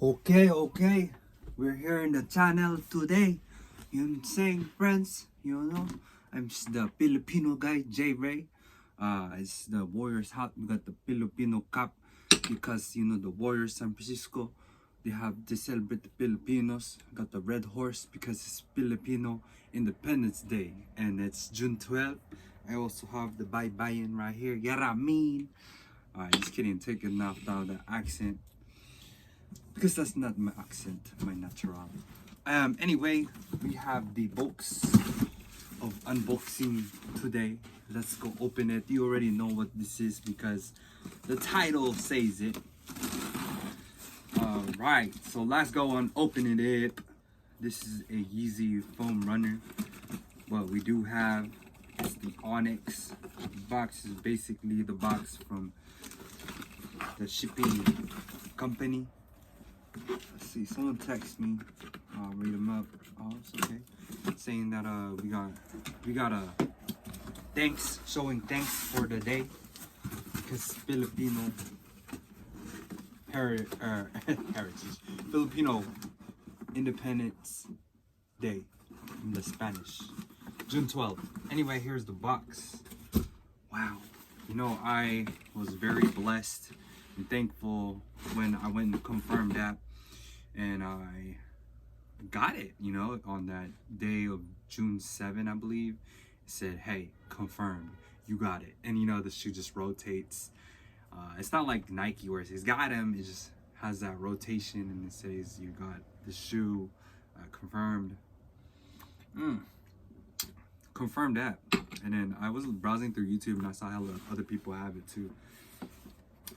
Okay. We're here in the channel today. You saying, friends, I'm just the Filipino guy, J Ray. It's the Warriors hat. We got the Filipino cap because the Warriors San Francisco. They celebrate the Filipinos. Got the red horse because it's Filipino Independence Day and it's June 12th. I also have the Baybayin right here. Yaramin. Alright, just kidding. Take enough out of the accent. Because that's not my accent, my natural. Anyway, we have the box of unboxing today. Let's go open it. You already know what this is because the title says it. Alright, so let's go on opening it. This is a Yeezy foam runner. What we do have is the Onyx. The box is basically the box from the shipping company. Let's see, someone texted me. I'll read them up. Oh, it's okay. Saying that we got a thanks, showing thanks for the day because Filipino heritage, Filipino Independence Day in the Spanish, June 12th. Anyway, here's the box. Wow, I was very blessed and thankful when I went and confirmed that, and I got it, on that day of June 7, I believe. It said, hey, confirmed, you got it. And the shoe just rotates. It's not like Nike where it says got him. It just has that rotation and it says you got the shoe, confirmed. Confirmed that. And then I was browsing through YouTube and I saw how other people have it too.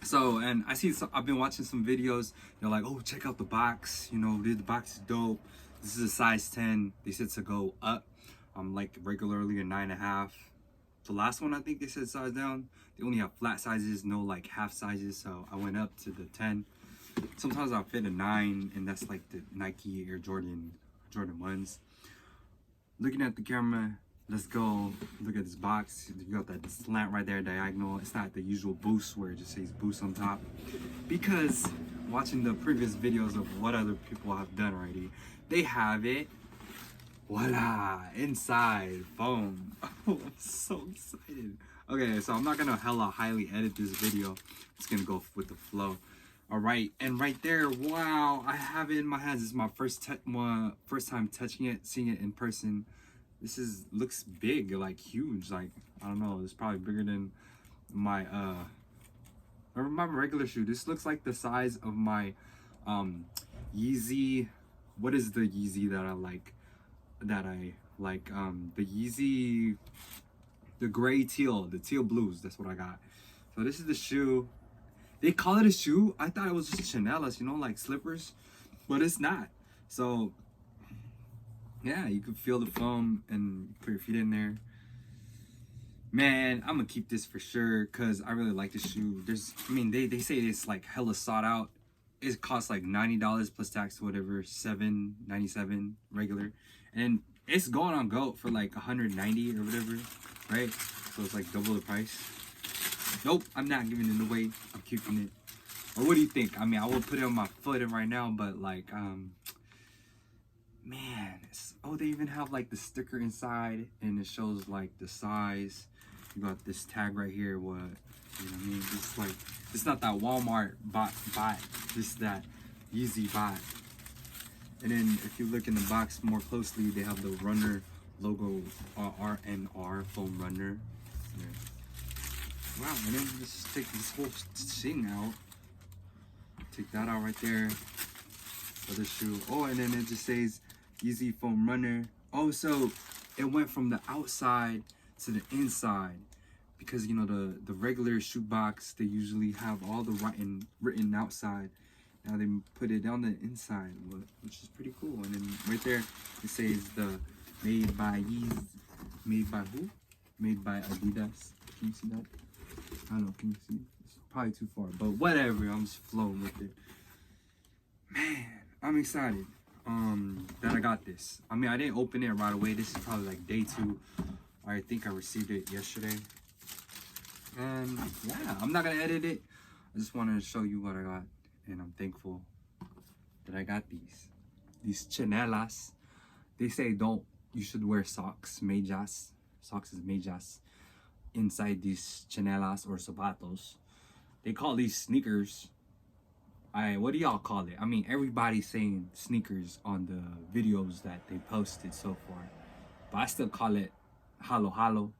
So, and I've been watching some videos. They're like, oh, check out the box. The box is dope. This is a size 10. They said to go up. I'm like regularly a 9.5. The last one, I think they said size down. They only have flat sizes, no like half sizes. So I went up to the 10. Sometimes I'll fit a 9, and that's like the Nike Air Jordan 1s. Looking at the camera, let's go look at this box. You got that slant right there, diagonal. It's not the usual boost where it just says boost on top. Because watching the previous videos of what other people have done already, they have it, voila, inside foam. Oh, I'm so excited. Okay, so I'm not gonna hella highly edit this video. It's gonna go with the flow. All right, and right there, wow, I have it in my hands. This is my first time touching it, seeing it in person. This looks big, like huge. Like, I don't know, it's probably bigger than my regular shoe. This looks like the size of my Yeezy. What is the Yeezy that I like? The Yeezy, the gray teal, the teal blues. That's what I got. So this is the shoe. They call it a shoe. I thought it was just chanelas, like slippers, but it's not. So yeah, you can feel the foam and put your feet in there. Man, I'm gonna keep this for sure because I really like the shoe. They say it's like hella sought out. It costs like $90 plus tax, whatever, $7.97 regular, and it's going on GOAT for like $190 or whatever, right? So it's like double the price. Nope, I'm not giving it away. I'm keeping it. Or what do you think? I will put it on my foot right now, but like, man, they even have like the sticker inside, and it shows like the size. You got this tag right here. What I mean? It's like, it's not that Walmart bot. This that Yeezy bot. And then if you look in the box more closely, they have the runner logo, RNR foam runner. Yeah. Wow, and then just take this whole thing out. Take that out right there. Other shoe. Oh, and then it just says Yeezy foam runner. Oh, so it went from the outside to the inside because the regular shoe box, they usually have all the written outside. Now they put it on the inside, which is pretty cool. And then right there it says the made by Yeezy. Made by who? Made by Adidas. Can you see that? I don't know, can you see? It's probably too far, but whatever, I'm just flowing with it. Man, I'm excited that I got this. I didn't open it right away. This is probably like day 2. I think I received it yesterday. And yeah, I'm not gonna edit it. I just wanted to show you what I got, and I'm thankful that I got these chanelas. They say you should wear socks, mejas. Socks is mejas inside these chanelas or zapatos. They call these sneakers. What do y'all call it? I mean, everybody's saying sneakers on the videos that they posted so far, but I still call it halo halo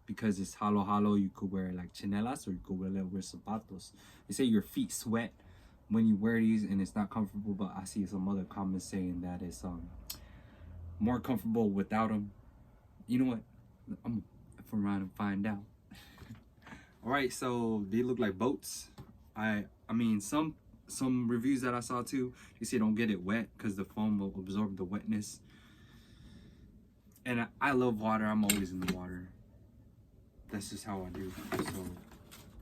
because it's halo halo. You could wear like chanelas or you could wear zapatos. They say your feet sweat when you wear these and it's not comfortable, but I see some other comments saying that it's more comfortable without them. You know what? I'm around and find out. All right, so they look like boats. I mean some reviews that I saw too, they say don't get it wet because the foam will absorb the wetness. And I love water. I'm always in the water. That's just how I do. So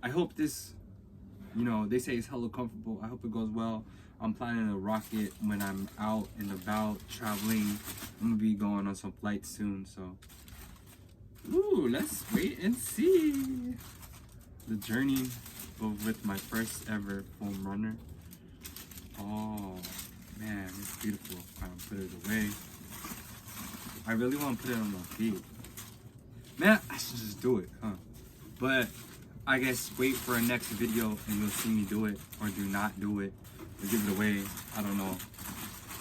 I hope this, you know, they say it's hella comfortable. I hope it goes well. I'm planning to rock it when I'm out and about traveling. I'm gonna be going on some flights soon, so ooh, let's wait and see the journey with my first ever foam runner. Oh man, it's beautiful. I'm gonna put it away. I really want to put it on my feet. Man, I should just do it, huh? But I guess wait for a next video and you'll see me do it, or do not do it, or give it away. I don't know.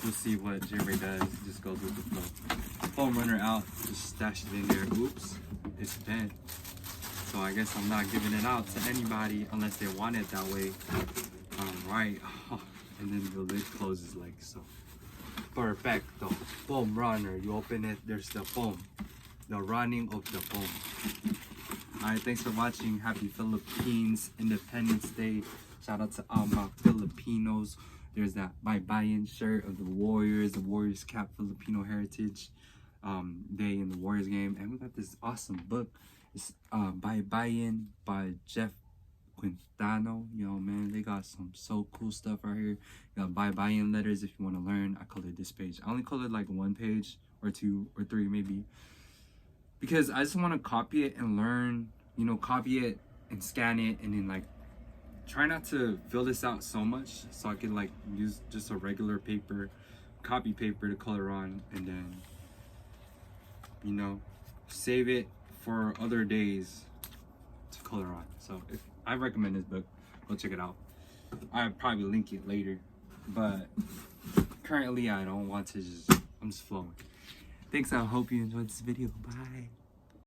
We'll see what J-Ray does. Just goes with the flow. Foam runner out, just stash it in there. Oops, it's bent. So I guess I'm not giving it out to anybody unless they want it that way. Alright. And then the lid closes like so. Perfecto. Foam runner. You open it, there's the foam. The running of the foam. Alright, thanks for watching. Happy Philippines Independence Day. Shout out to all my Filipinos. There's that Baybayin shirt of the Warriors cap, Filipino heritage day in the Warriors game. And we got this awesome book. It's Baybayin by Jeff Quintano. Yo, man, they got some so cool stuff right here. You got Baybayin letters if you want to learn. I colored this page. I only colored like one page or two or three maybe, because I just want to copy it and learn, you know, copy it and scan it and then like try not to fill this out so much, so I can like use just a regular paper, copy paper to color on, and then, you know, save it for other days to color on. So if I recommend this book, go check it out. I'll probably link it later, but currently I don't want to I'm just flowing. Thanks, I hope you enjoyed this video. Bye.